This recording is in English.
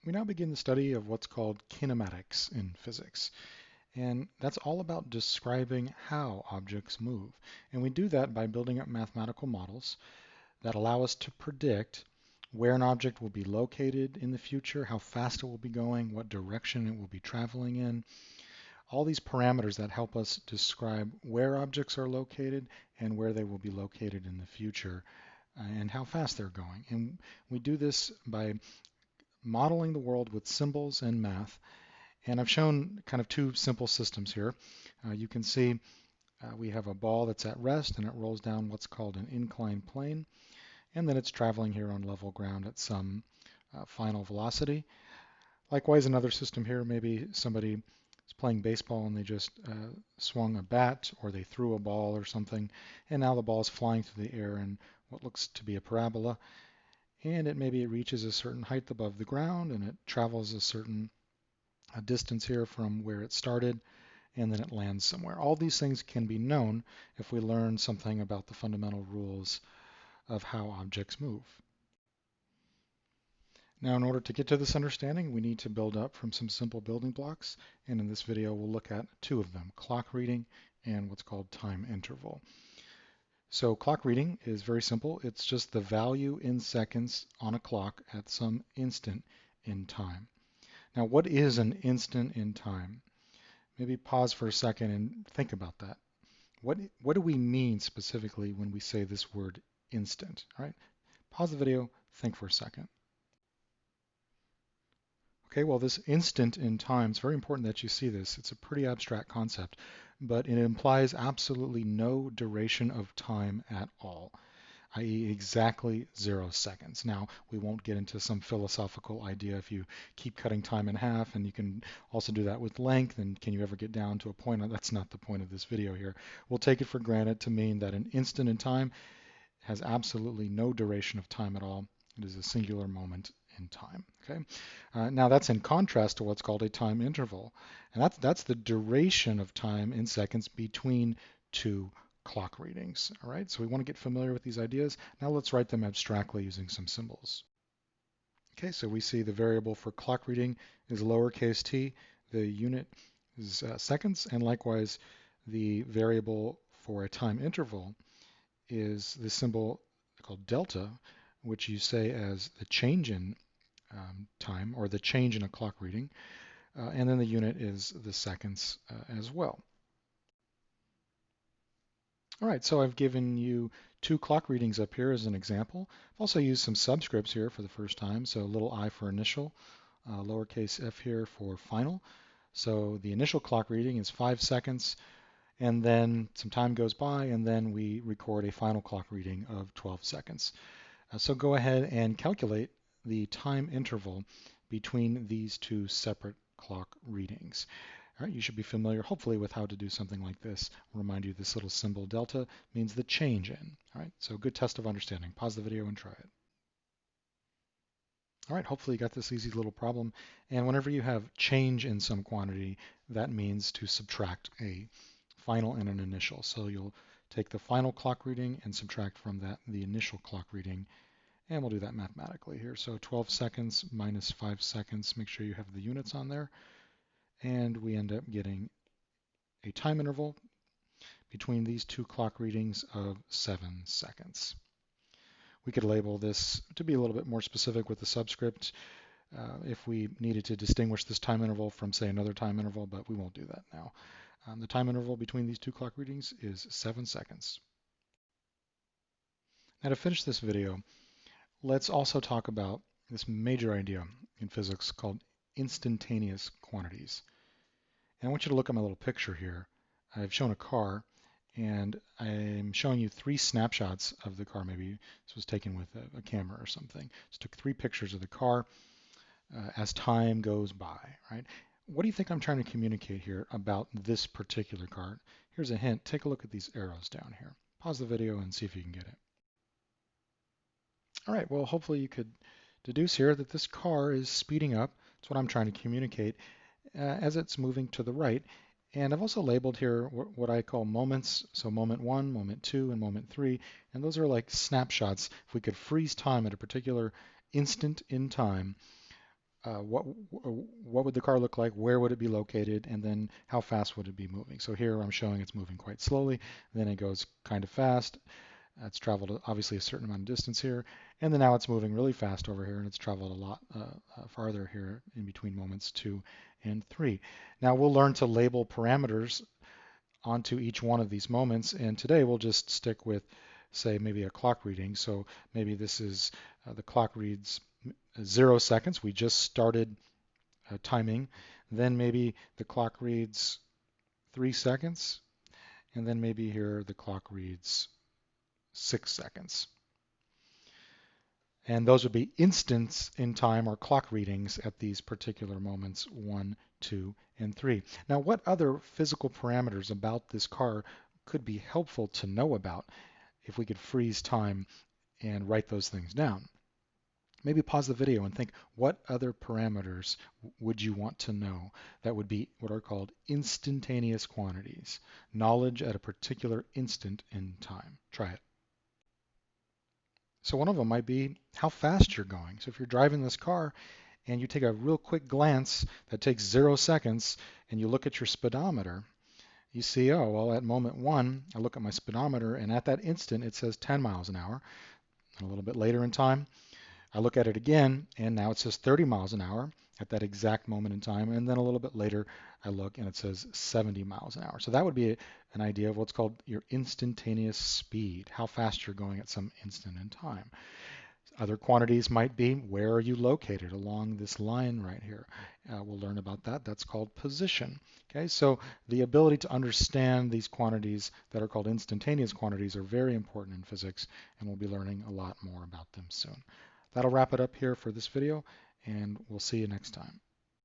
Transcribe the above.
We now begin the study of what's called kinematics in physics. And that's all about describing how objects move. And we do that by building up mathematical models that allow us to predict where an object will be located in the future, how fast it will be going, what direction it will be traveling in. All these parameters that help us describe where objects are located and where they will be located in the future and how fast they're going. And we do this by modeling the world with symbols and math. And I've shown kind of two simple systems here. You can see we have a ball that's at rest and it rolls down what's called an inclined plane, and then it's traveling here on level ground at some final velocity. Likewise, another system here, maybe somebody is playing baseball and they just swung a bat or they threw a ball or something, and now the ball is flying through the air in what looks to be a parabola, and maybe it reaches a certain height above the ground and it travels a certain distance here from where it started, and then it lands somewhere. All these things can be known if we learn something about the fundamental rules of how objects move. Now, in order to get to this understanding, we need to build up from some simple building blocks, and in this video we'll look at two of them, clock reading and what's called time interval. So clock reading is very simple. It's just the value in seconds on a clock at some instant in time. Now, what is an instant in time? Maybe pause for a second and think about that. What do we mean specifically when we say this word instant? All right, pause the video, think for a second. Okay, well, this instant in time, it's very important that you see this. It's a pretty abstract concept, but it implies absolutely no duration of time at all, i.e. exactly 0 seconds. Now, we won't get into some philosophical idea if you keep cutting time in half, and you can also do that with length, and can you ever get down to a point? That's not the point of this video here. We'll take it for granted to mean that an instant in time has absolutely no duration of time at all. It is a singular moment in time. Okay. Now that's in contrast to what's called a time interval, and that's the duration of time in seconds between two clock readings. All right, so we want to get familiar with these ideas. Now let's write them abstractly using some symbols. Okay, so we see the variable for clock reading is lowercase t, the unit is seconds, and likewise the variable for a time interval is the symbol called delta, which you say as the change in time, or the change in a clock reading, and then the unit is the seconds as well. All right, so I've given you two clock readings up here as an example. I've also used some subscripts here for the first time, so little I for initial, lowercase f here for final. So the initial clock reading is 5 seconds, and then some time goes by, and then we record a final clock reading of 12 seconds. So go ahead and calculate the time interval between these two separate clock readings. All right, you should be familiar, hopefully, with how to do something like this. I'll remind you this little symbol delta means the change in. All right, so good test of understanding. Pause the video and try it. All right, hopefully you got this easy little problem. And whenever you have change in some quantity, that means to subtract a final and an initial. So you'll take the final clock reading and subtract from that the initial clock reading. And we'll do that mathematically here. So 12 seconds minus 5 seconds. Make sure you have the units on there. And we end up getting a time interval between these two clock readings of 7 seconds. We could label this to be a little bit more specific with the subscript if we needed to distinguish this time interval from, say, another time interval, but we won't do that now. The time interval between these two clock readings is 7 seconds. Now to finish this video, let's also talk about this major idea in physics called instantaneous quantities. And I want you to look at my little picture here. I've shown a car, and I'm showing you 3 snapshots of the car. Maybe this was taken with a camera or something. Just took 3 pictures of the car as time goes by, right? What do you think I'm trying to communicate here about this particular car? Here's a hint. Take a look at these arrows down here. Pause the video and see if you can get it. All right, well, hopefully you could deduce here that this car is speeding up. That's what I'm trying to communicate as it's moving to the right. And I've also labeled here what I call moments. So moment 1, moment 2, and moment 3. And those are like snapshots. If we could freeze time at a particular instant in time, what would the car look like, where would it be located, and then how fast would it be moving. So here I'm showing it's moving quite slowly, then it goes kind of fast. It's traveled obviously a certain amount of distance here, and then now it's moving really fast over here, and it's traveled a lot farther here in between moments 2 and 3. Now we'll learn to label parameters onto each one of these moments, and today we'll just stick with, say, maybe a clock reading. So maybe this is the clock reads 0 seconds. We just started timing. Then maybe the clock reads 3 seconds, and then maybe here the clock reads 6 seconds. And those would be instants in time or clock readings at these particular moments 1, 2, and 3. Now, what other physical parameters about this car could be helpful to know about if we could freeze time and write those things down? Maybe pause the video and think, what other parameters would you want to know that would be what are called instantaneous quantities, knowledge at a particular instant in time? Try it. So one of them might be how fast you're going. So if you're driving this car and you take a real quick glance that takes 0 seconds and you look at your speedometer, you see, oh, well, at moment 1, I look at my speedometer and at that instant it says 10 miles an hour. And a little bit later in time, I look at it again and now it says 30 miles an hour at that exact moment in time. And then a little bit later, I look and it says 70 miles an hour. So that would be an idea of what's called your instantaneous speed, how fast you're going at some instant in time. Other quantities might be, where are you located along this line right here? We'll learn about that. That's called position. Okay, so the ability to understand these quantities that are called instantaneous quantities are very important in physics, and we'll be learning a lot more about them soon. That'll wrap it up here for this video, and we'll see you next time.